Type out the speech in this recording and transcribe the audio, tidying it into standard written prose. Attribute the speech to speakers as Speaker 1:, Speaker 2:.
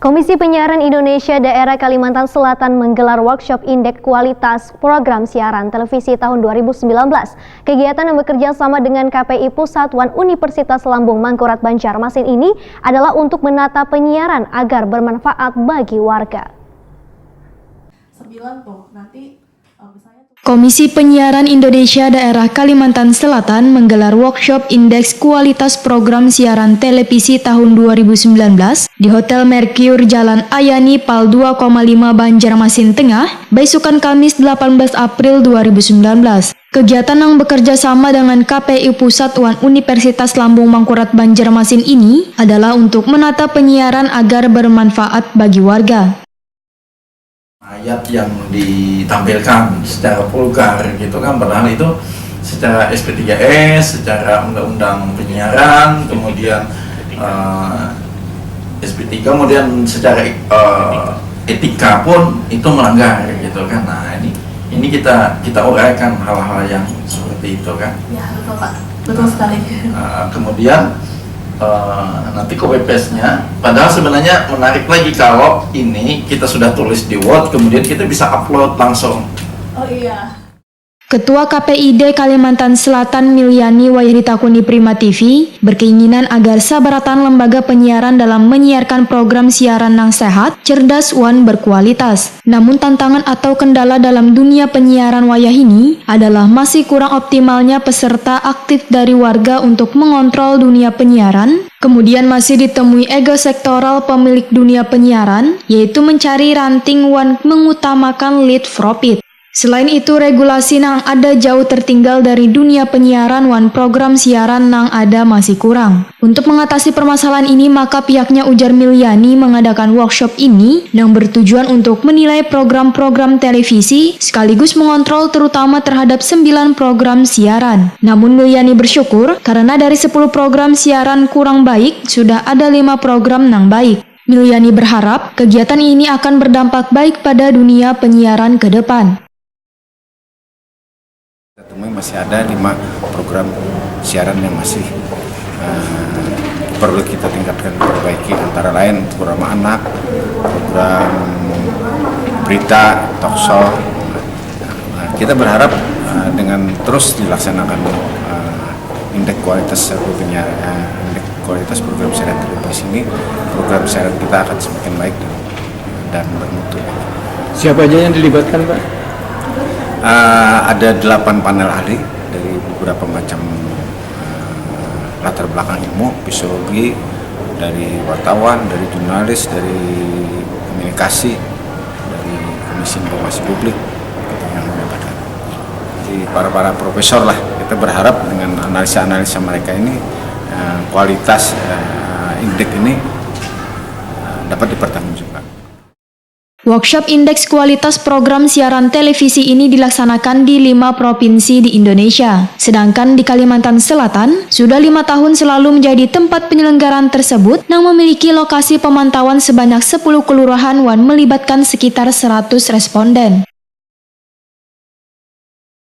Speaker 1: Komisi Penyiaran Indonesia Daerah Kalimantan Selatan menggelar workshop indeks kualitas program siaran televisi tahun 2019. Kegiatan yang bekerja sama dengan KPI Pusatuan Universitas Lambung Mangkurat Banjarmasin ini adalah untuk menata penyiaran agar bermanfaat bagi warga. Komisi Penyiaran Indonesia Daerah Kalimantan Selatan menggelar workshop indeks kualitas program siaran televisi tahun 2019 di Hotel Mercure Jalan Ayani Pal 2,5 Banjarmasin Tengah, besukan Kamis 18 April 2019. Kegiatan yang bekerja sama dengan KPI Pusatuan Universitas Lambung Mangkurat Banjarmasin ini adalah untuk menata penyiaran agar bermanfaat bagi warga.
Speaker 2: Ayat yang ditampilkan secara vulgar gitu kan, padahal itu secara SP3S, secara undang-undang penyiaran, kemudian SP3, kemudian secara etika pun itu melanggar gitu kan. Nah ini kita uraikan hal-hal yang seperti itu kan.
Speaker 3: Ya betul Pak, betul sekali.
Speaker 2: Kemudian nanti copy paste-nya, padahal sebenarnya menarik lagi kalau ini kita sudah tulis di Word, kemudian kita bisa upload langsung.
Speaker 3: Oh iya.
Speaker 1: Ketua KPID Kalimantan Selatan Milyani Wahiritakuni Prima TV berkeinginan agar sabaratan lembaga penyiaran dalam menyiarkan program siaran yang sehat, cerdas, dan berkualitas. Namun tantangan atau kendala dalam dunia penyiaran wayah ini adalah masih kurang optimalnya peserta aktif dari warga untuk mengontrol dunia penyiaran. Kemudian masih ditemui ego sektoral pemilik dunia penyiaran, yaitu mencari ranting dan mengutamakan lead profit. Selain itu, regulasi yang ada jauh tertinggal dari dunia penyiaran dan program siaran yang ada masih kurang. Untuk mengatasi permasalahan ini, maka pihaknya, ujar Milyani, mengadakan workshop ini yang bertujuan untuk menilai program-program televisi sekaligus mengontrol terutama terhadap 9 program siaran. Namun Milyani bersyukur karena dari 10 program siaran kurang baik, sudah ada 5 program yang baik. Milyani berharap kegiatan ini akan berdampak baik pada dunia penyiaran ke depan.
Speaker 4: Masih ada 5 program siaran yang masih perlu kita tingkatkan, perbaiki, antara lain program anak, program berita, talkshow. Kita berharap dengan terus dilaksanakan indeks kualitas program siaran televisi ini, program siaran kita akan semakin baik dan bermutu.
Speaker 5: Siapa aja yang dilibatkan, Pak?
Speaker 4: Ada 8 panel ahli dari beberapa macam latar belakang ilmu, psikologi, dari wartawan, dari jurnalis, dari komunikasi, dari Komisi Informasi Publik yang menyampaikan. Jadi para profesor lah, kita berharap dengan analisa-analisa mereka ini kualitas indeks ini dapat dipertanggungjawabkan.
Speaker 1: Workshop indeks kualitas program siaran televisi ini dilaksanakan di 5 provinsi di Indonesia. Sedangkan di Kalimantan Selatan, sudah 5 tahun selalu menjadi tempat penyelenggaraan tersebut yang memiliki lokasi pemantauan sebanyak 10 kelurahan dan melibatkan sekitar 100 responden.